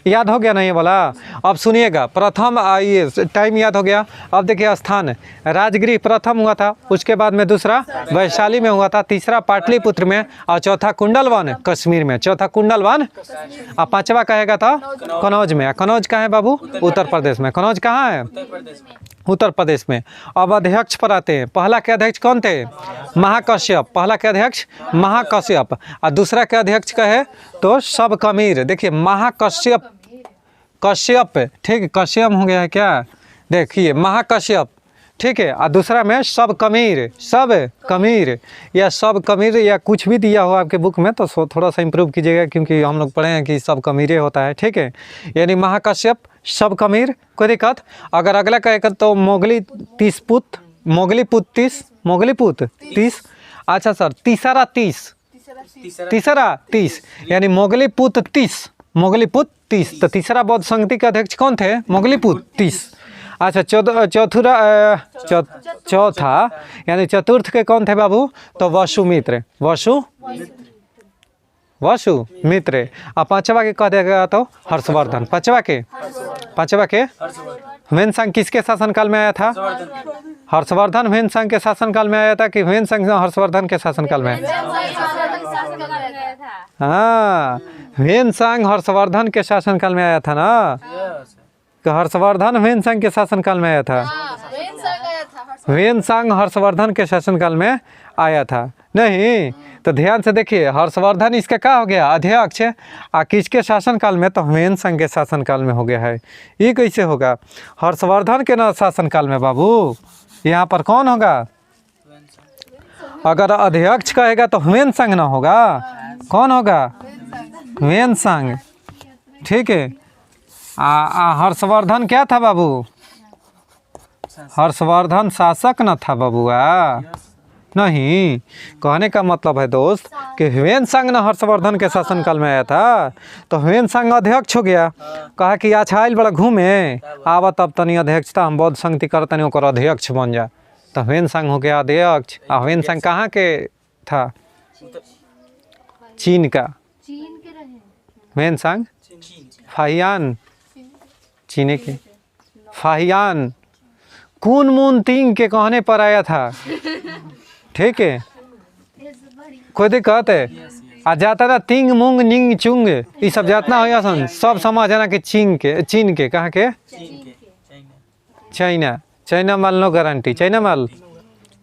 याद हो गया ना ये वाला? अब सुनिएगा, प्रथम ये टाइम याद हो गया। अब देखिए स्थान, राजगिरी प्रथम हुआ था, उसके बाद में दूसरा वैशाली में हुआ था, तीसरा पाटलिपुत्र में, और चौथा कुंडलवन कश्मीर में। चौथा कुंडलवन, और पांचवा कहेगा था कनौज में। कनौज कहाँ है बाबू? उत्तर प्रदेश में। कनौज कहाँ है? उत्तर प्रदेश में। अब अध्यक्ष पर आते हैं। पहला के अध्यक्ष कौन थे? महाकश्यप। पहला के अध्यक्ष महाकश्यप, और दूसरा के अध्यक्ष कहे तो सबकमीर। देखिए महाकश्यप, कश्यप, ठीक है, कश्यप हो गया है क्या? देखिए महाकश्यप, ठीक है, और दूसरा में सबकमीर। सबकमीर या सबकमीर या कुछ भी दिया हो आपके बुक में तो थोड़ा सा इम्प्रूव कीजिएगा, क्योंकि हम लोग पढ़े हैं कि सबकमीर होता है, ठीक है। यानी महाकश्यप, सबकमीर। कोई दिक्कत? अगर अगला कहेगा तो मोगलीपुत 30। अच्छा सर, तीसरा 30 यानी मोगलीपुत 30। मोगलीपुत 30। तो तीसरा बौद्ध संगति के अध्यक्ष कौन थे? मोगलीपुत 30। अच्छा, चौथा यानी चतुर्थ के कौन थे बाबू? तो वसुमित्र। वसुमित्र। और पांचवा के कह देगा तो हर्षवर्धन। पांचवा के ह्वेनसांग किसके शासनकाल में आया था? हर्षवर्धन ह्वेनसांग के शासनकाल में आया था कि ह्वेनसांग हर्षवर्धन के शासनकाल में? हाँ, ह्वेनसांग हर्षवर्धन के शासनकाल में आया था ना। तो हर्षवर्धन ह्वेनसांग के शासनकाल में आया था। ह्वेनसांग हर्षवर्धन के शासनकाल में आया था नहीं। तो ध्यान से देखिए, हर्षवर्धन इसका क्या हो गया? अध्यक्ष। किसके शासनकाल में? तो ह्वेनसांग के शासनकाल में हो गया है। ये कैसे होगा? हर्षवर्धन के ना शासनकाल में बाबू। यहाँ पर कौन होगा? अगर अध्यक्ष कहेगा तो ह्वेनसांग ना होगा। कौन होगा? ह्वेनसांग, ठीक है। हर्षवर्धन क्या था बाबू? हर्षवर्धन शासक न था बबुआ। नहीं, कहने का मतलब है दोस्त कि ह्वेनसांग ना हर्षवर्धन के शासनकाल में आया था, तो ह्वेनसांग अध्यक्ष हो गया। कहा कि अच्छा आइल बड़ा घूमे, आवा तब तनी अध्यक्षता हम बौद्ध संगति कर तनी ओकर अध्यक्ष बन जा। तो ह्वेनसांग हो गया अध्यक्ष। ह्वेनसांग कहाँ के था? चीन का। ह्वेनसांग फाहियान, चीन के फाहियान कुनमुन तिंग के कहने पर आया था। ठीक है, कोई दिक्कत है? आ जाता था तिंग मुंग निंग चुंग, ये सब जातना हो सन सब समझ है ना कि चीन के कहाँ के? चाइना। चाइना माल नो गारंटी, चाइना माल।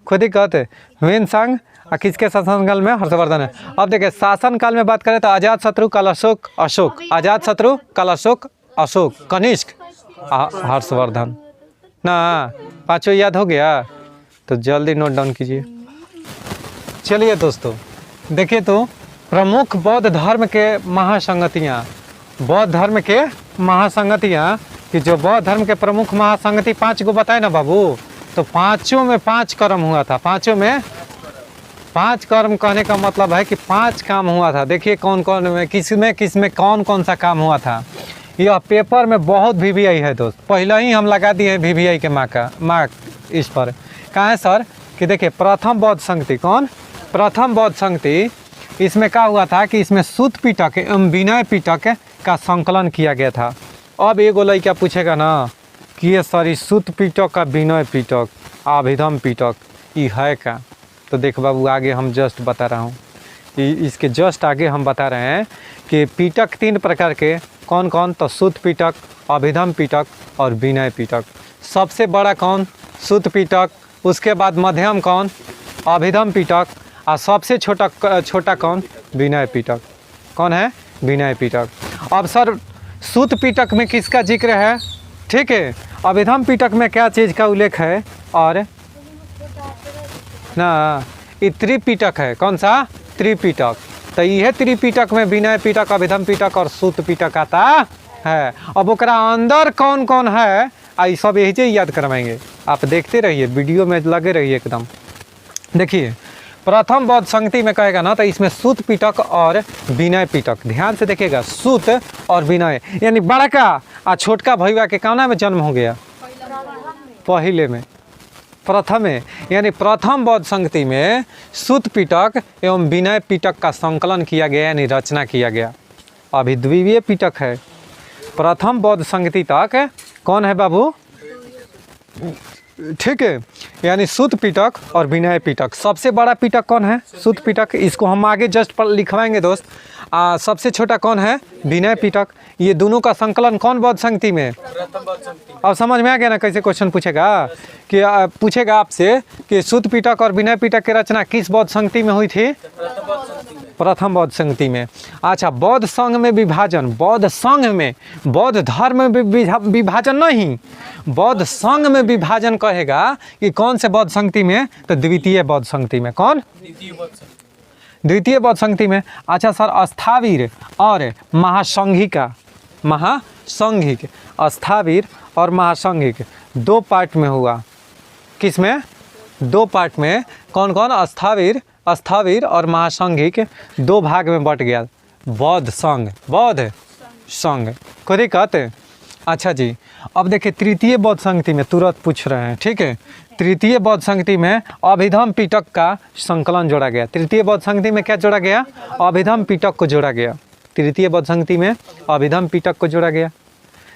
कोई दिक्कत है? ह्वेनसांग किसके शासनकाल में? हर्षवर्धन है। अब देखिए शासनकाल में बात करें तो अजात शत्रु काल अशोक, अजात शत्रु काल अशोक कनिष्क हर्षवर्धन ना। पांचों याद हो गया तो जल्दी नोट डाउन कीजिए। चलिए दोस्तों, देखिए तो प्रमुख बौद्ध धर्म के महासंगतियाँ, बौद्ध धर्म के महासंगतियाँ कि जो बौद्ध धर्म के प्रमुख महासंगति 5 को बताए ना बाबू, तो पांचों में 5 कर्म हुआ था। पांचों में 5 कर्म कहने का मतलब है कि 5 काम हुआ था। देखिए कौन कौन में किस में कौन कौन सा काम हुआ था। यह पेपर में बहुत VVI है दोस्त, पहले ही हम लगा दिए हैं VVI के मार्क इस पर। कहाँ है सर? कि देखिए प्रथम बौद्ध संगति, कौन? प्रथम बौद्ध संगति। इसमें क्या हुआ था कि इसमें सूत पिटक एवं विनय पिटक का संकलन किया गया था। अब एगो लड़का पूछेगा ना कि ये सर सूत पिटक का विनय पिटक अभिधम पिटक ये है क्या? तो देख बाबू आगे हम जस्ट बता रहा हूँ, इसके जस्ट आगे हम बता रहे हैं कि पिटक 3 प्रकार के, कौन कौन? तो सूत पिटक, अभिधम पिटक और विनय पिटक। सबसे बड़ा कौन? सूत पिटक। उसके बाद मध्यम कौन? अभिधम पिटक। और सबसे छोटा कौन? विनय पिटक। कौन है? विनय पिटक। अब सर सूत पिटक में किसका जिक्र है? ठीक है, अभिधम पिटक में क्या चीज़ का उल्लेख है? और ना ये त्रिपिटक है। कौन सा? त्रिपिटक। तो यह त्रिपिटक में विनय पिटक, अभिधम पिटक और सूत पिटक आता है। अब ओकरा अंदर कौन कौन है आई सब यही से याद करवाएंगे। आप देखते रहिए, वीडियो में लगे रहिए एकदम। देखिए प्रथम बौद्ध संगति में कहेगा ना तो इसमें सूत पिटक और विनय पिटक, ध्यान से देखिएगा, सूत और विनय यानी बड़का और छोटका भैया के काना में जन्म हो गया? पहले में, प्रथम यानी प्रथम बौद्ध संगति में सूत पिटक एवं विनय पिटक का संकलन किया गया यानी रचना किया गया। अभी द्वितीय पिटक है। प्रथम बौद्ध संगति तक कौन है बाबू? ठीक है, यानी सूत पिटक और विनय पिटक। सबसे बड़ा पिटक कौन है? सूत पिटक। इसको हम आगे जस्ट पर लिखवाएंगे दोस्त। सबसे छोटा कौन है? विनय पिटक। ये दोनों का संकलन कौन बौद्ध संगति में? अब समझ में आ गया ना कैसे क्वेश्चन पूछेगा? कि पूछेगा आपसे कि सूत पिटक और विनय पिटक की रचना किस बौद्ध संगति में हुई थी? प्रथम बौद्ध संगति में। अच्छा, बौद्ध संघ में विभाजन, बौद्ध संघ में, बौद्ध धर्म में विभाजन नहीं, बौद्ध संघ में विभाजन कहेगा कि कौन से बौद्ध संगति में? तो द्वितीय बौद्ध संगति में। कौन? द्वितीय बौद्ध संगति में। अच्छा सर, स्थावीर और महासंघिका, महासंघिक, स्थावीर और महासंघिक 2 पार्ट में हुआ। किस में? 2 पार्ट में। कौन कौन? स्थावीर और महासंघिक 2 भाग में बट गया। बौद्ध संघ, बौद्ध संघ। कोई दिक्कत? अच्छा जी, अब देखिए तृतीय बौद्ध संगति में तुरंत पूछ रहे हैं। ठीक है, तृतीय बौद्ध संगति में अभिधम पिटक का संकलन जोड़ा गया। तृतीय बौद्ध संगति में क्या जोड़ा गया? अभिधम पिटक को जोड़ा गया। तृतीय बौद्ध संगति में अभिधम पिटक को जोड़ा गया।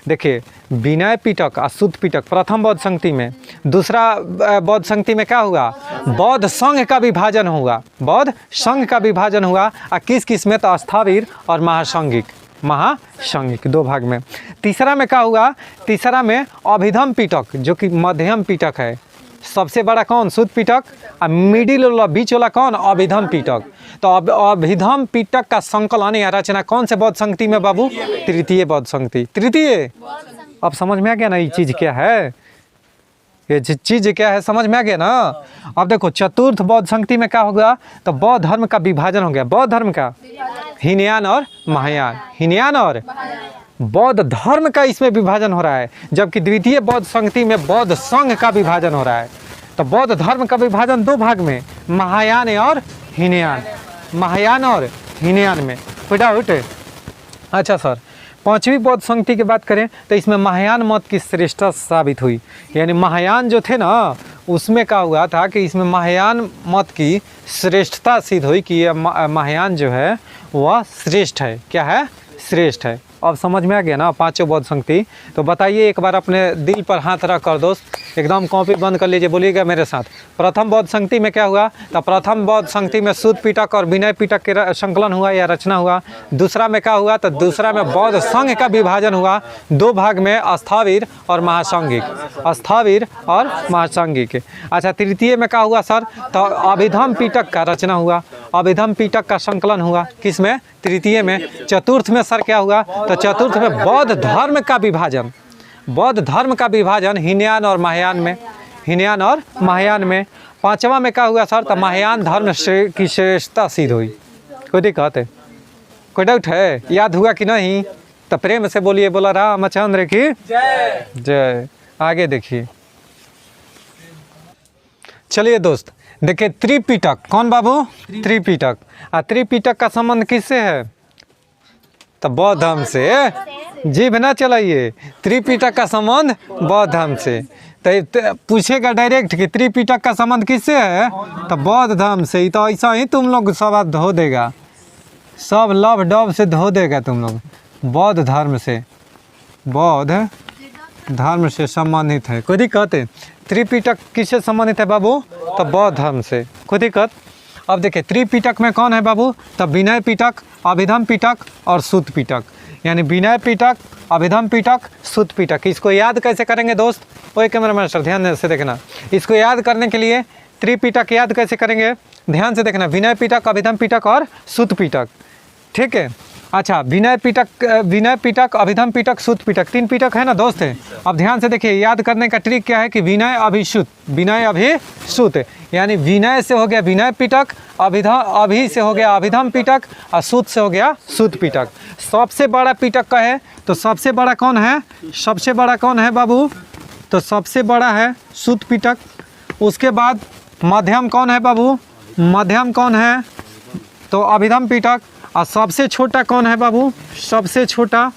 देखिए विनय पिटक और सूत पिटक प्रथम बौद्ध संगति में। दूसरा बौद्ध संगति में क्या हुआ? बौद्ध संघ का विभाजन हुआ। बौद्ध संघ का विभाजन हुआ। और किस किस में? तो स्थावीर और महासंघिक, 2 भाग में। तीसरा में क्या हुआ? तीसरा में अभिधम पिटक जो कि मध्यम पिटक है। सबसे बड़ा कौन? सूत पिटक। और मिडिल वाला बीच वाला कौन? अभिधम पिटक। तो अभिधम पिटक का संकलन या रचना कौन से बौद्ध संगति में बाबू? तृतीय बौद्ध संगति। तृतीय। अब समझ में आ गया ना ये चीज क्या है? ये चीज क्या है समझ में आ गया ना? अब देखो चतुर्थ बौद्ध संगति में क्या होगा? तो बौद्ध धर्म का विभाजन हो गया। बौद्ध धर्म का हीनयान और महायान, हीनयान और बौद्ध धर्म का इसमें विभाजन हो रहा है। जबकि द्वितीय बौद्ध संगति में बौद्ध संघ का विभाजन हो रहा है। तो बौद्ध धर्म का विभाजन 2 भाग में। महायान और हीनयान, महायान और हीनयान में कोई डाउट है? अच्छा सर, पांचवी बौद्ध संगति की बात करें तो इसमें महायान मत की श्रेष्ठता साबित हुई। यानी महायान जो थे ना, उसमें क्या हुआ था कि इसमें महायान मत की श्रेष्ठता सिद्ध हुई कि यह महायान जो है वह श्रेष्ठ है। क्या है? श्रेष्ठ है। अब समझ में आ गया ना पांचों बौद्ध संगति? तो बताइए एक बार अपने दिल पर हाथ रख कर दोस्त, एकदम कॉपी बंद कर लीजिए, बोलिएगा मेरे साथ। प्रथम बौद्ध संगति में क्या हुआ? तो प्रथम बौद्ध संगति में सूत पिटक और विनय पिटक के संकलन हुआ या रचना हुआ। दूसरा में क्या हुआ? तो दूसरा में बौद्ध संघ का विभाजन हुआ दो भाग में, अस्थावीर और महासांघिक, अस्थावीर और महासांघिक। अच्छा, तृतीय में क्या हुआ सर? तो अभिधम पिटक का रचना हुआ, अभिधम पिटक का संकलन हुआ। किसमें? तृतीय में। चतुर्थ में सर क्या हुआ? तो चतुर्थ में बौद्ध धर्म का विभाजन, बौद्ध धर्म का विभाजन हीनयान और महायान में, हीनयान और महायान में। पांचवा में क्या हुआ सर? तो महायान धर्म की श्रेष्ठता सिद्ध हुई। कोई दिक्कत है? कोई डाउट है? याद हुआ कि नहीं? तो प्रेम से बोलिए, बोला रामचंद्र की जय जय। आगे देखिए, चलिए दोस्त देखिए, त्रिपिटक। कौन बाबू? त्रिपिटक। त्रिपिटक का संबंध किससे है? तो बौद्ध धर्म से। जीभ ना चलाइए, त्रिपिटक का संबंध बौद्ध धर्म से। तो पूछेगा डायरेक्ट कि त्रिपिटक का संबंध किससे है? तो बौद्ध धर्म से ही। तो ऐसा ही तुम लोग सब धो देगा, सब लव डव से धो देगा तुम लोग। बौद्ध धर्म से, बौद्ध धर्म से संबंधित है। कोई दिक्कत है? त्रिपिटक किससे संबंधित है बाबू? तो बौद्ध धर्म से। कोई दिक्कत? अब देखिए, त्रिपिटक में कौन है बाबू? तो विनय पिटक, अभिधम पिटक और सूत पिटक। यानी विनय पिटक, अभिधम पिटक, सूत पिटक। इसको याद कैसे करेंगे दोस्त? ओए कैमरा मास्टर ध्यान से देखना। इसको याद करने के लिए त्रिपिटक याद कैसे करेंगे? ध्यान से देखना, विनय पिटक, अभिधम पिटक और सूत पिटक। ठीक है? अच्छा, विनय पिटक, अभिधम पिटक, सूत पिटक, तीन पिटक है ना दोस्त है। अब ध्यान से देखिए, याद करने का ट्रिक क्या है कि विनय अभिसूत, विनय अभिसूत। यानी विनय से हो गया विनय पिटक, अभि से हो गया अभिधम पिटक और सूत से हो गया सूत पिटक। सबसे बड़ा पिटक का है, तो सबसे बड़ा कौन है? सबसे बड़ा कौन है बाबू? तो सबसे बड़ा है सूत पिटक। उसके बाद मध्यम कौन है बाबू? मध्यम कौन है? तो अभिधम पिटक। और सबसे छोटा कौन है बाबू? सबसे छोटा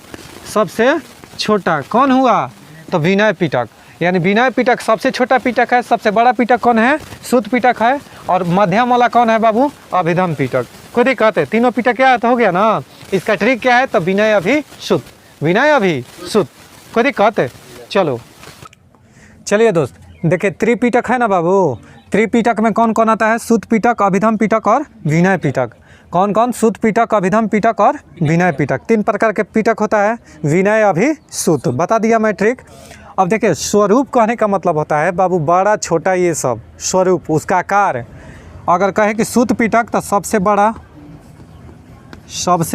कौन हुआ? तो विनय पिटक। यानी विनय पिटक सबसे छोटा पिटक है, सबसे बड़ा पिटक कौन है? सूत पिटक है। और मध्यम वाला कौन है बाबू? अभिधम पिटक। कोई दिक्कत है? तीनों पिटक क्या हो गया ना। इसका ट्रिक क्या है? तो विनय अभिसूत, विनय अभिसूत। कोई दिक्कत है? चलो चलिए दोस्त देखिए, त्रिपिटक है ना बाबू। त्रिपिटक में कौन कौन आता है? सूत पिटक, अभिधम पिटक और विनय पिटक। कौन कौन? सूत पिटक, अभिधम पिटक और विनय पिटक। तीन प्रकार के पिटक होता है, विनय अभिसूत। बता दिया मैं ट्रिक। अब देखिए, स्वरूप कहने का मतलब होता है बाबू बड़ा छोटा, ये सब स्वरूप, उसका आकार। अगर कहे कि सूत पिटक तो सबसे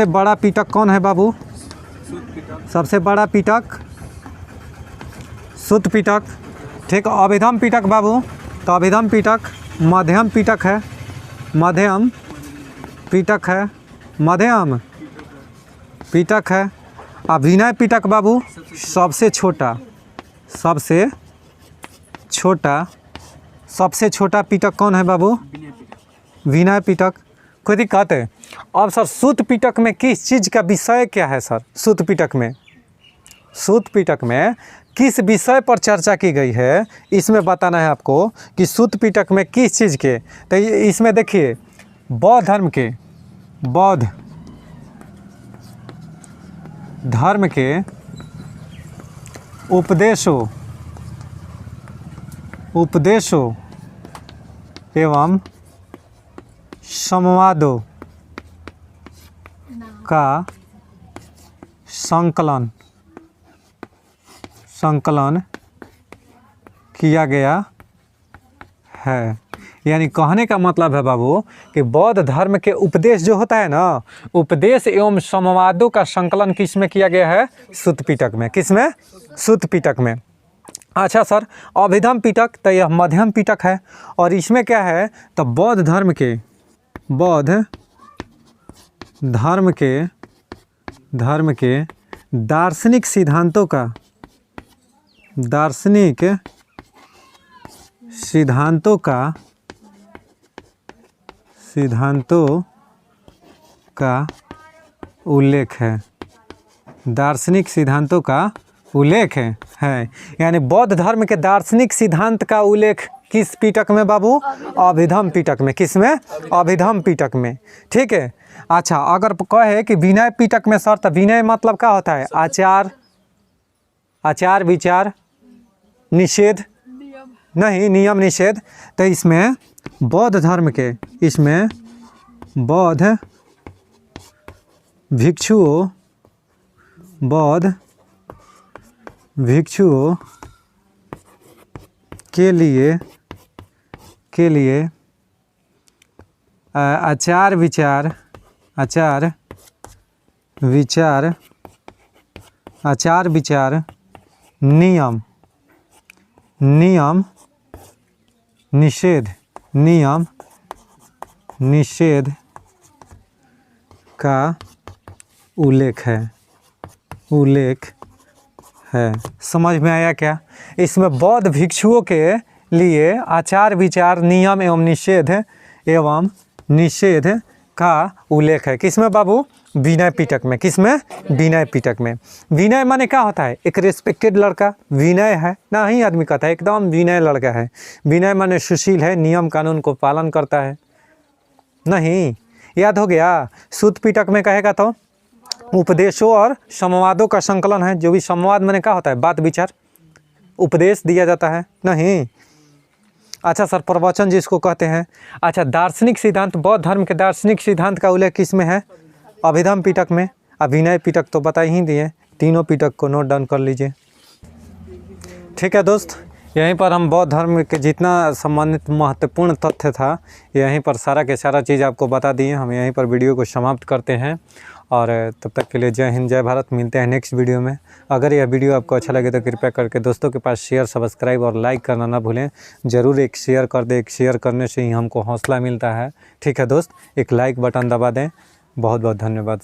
बड़ा पिटक कौन है बाबू? सबसे बड़ा पिटक सूत पिटक। ठीक। अभिधम पिटक बाबू, तो अभिधम पिटक। मध्यम पिटक है, मध्यम पिटक है, मध्यम पिटक है। अब विनय पिटक बाबू सबसे छोटा, सबसे छोटा पिटक कौन है बाबू? विनय पिटक। कोई दिक्कत है? अब सर सूत पिटक में किस चीज़ का विषय क्या है सर? सूत पिटक में किस विषय पर चर्चा की गई है, इसमें बताना है आपको कि सूत पिटक में किस चीज़ के। तो इसमें देखिए, बौद्ध धर्म के उपदेशों एवं संवादों का संकलन किया गया है। यानी कहने का मतलब है बाबू कि बौद्ध धर्म के उपदेश जो होता है ना, उपदेश एवं संवादों का संकलन किस में किया गया है? सूत पिटक में। किस में? सूत पिटक में। अच्छा सर, अभिधम पिटक तो यह मध्यम पिटक है। और इसमें क्या है? तो बौद्ध धर्म के दार्शनिक सिद्धांतों का सिद्धांतों का उल्लेख है, दार्शनिक सिद्धांतों का उल्लेख है। यानी बौद्ध धर्म के दार्शनिक सिद्धांत का उल्लेख किस पिटक में बाबू? अभिधम पिटक में। किस में? अभिधम पिटक में। ठीक है। अच्छा, अगर कहे कि विनय पिटक में सर, तो विनय मतलब क्या होता है? आचार, आचार विचार निषेध, नहीं नियम निषेध। तो इसमें बौद्ध धर्म के, इसमें बौद्ध भिक्षुओं, बौद्ध भिक्षुओं के लिए आचार विचार, आचार विचार, आचार विचार नियम, नियम निषेध, नियम निषेध का उल्लेख है, उल्लेख है। समझ में आया क्या? इसमें बौद्ध भिक्षुओं के लिए आचार विचार नियम एवं निषेध का उल्लेख है। किसमें बाबू? विनय पिटक में। किसमें? विनय पिटक में। विनय माने क्या होता है? एक रिस्पेक्टेड लड़का विनय है ना, ही आदमी कहता है एकदम विनय लड़का है। विनय माने सुशील है, नियम कानून को पालन करता है। नहीं, याद हो गया? शुद्ध पिटक में कहेगा तो उपदेशों और संवादों का संकलन है। जो भी संवाद माने क्या होता है? बात विचार, उपदेश दिया जाता है। नहीं, अच्छा सर, प्रवचन जिसको कहते हैं। अच्छा, दार्शनिक सिद्धांत, बौद्ध धर्म के दार्शनिक सिद्धांत का उल्लेख किस में है? अभिधम पिटक में। अब विनय पिटक तो बता ही दिए, तीनों पिटक को नोट डाउन कर लीजिए। ठीक है दोस्त, यहीं पर हम बौद्ध धर्म के जितना संबंधित महत्वपूर्ण तथ्य था, यहीं पर सारा के सारा चीज़ आपको बता दिए। हम यहीं पर वीडियो को समाप्त करते हैं और तब तक के लिए जय हिंद, जय भारत। मिलते हैं नेक्स्ट वीडियो में। अगर यह वीडियो आपको अच्छा लगे तो कृपया करके दोस्तों के पास शेयर, सब्सक्राइब और लाइक करना ना भूलें। ज़रूर एक शेयर कर दें, एक शेयर करने से ही हमको हौसला मिलता है। ठीक है दोस्त, एक लाइक बटन दबा दें। बहुत बहुत धन्यवाद।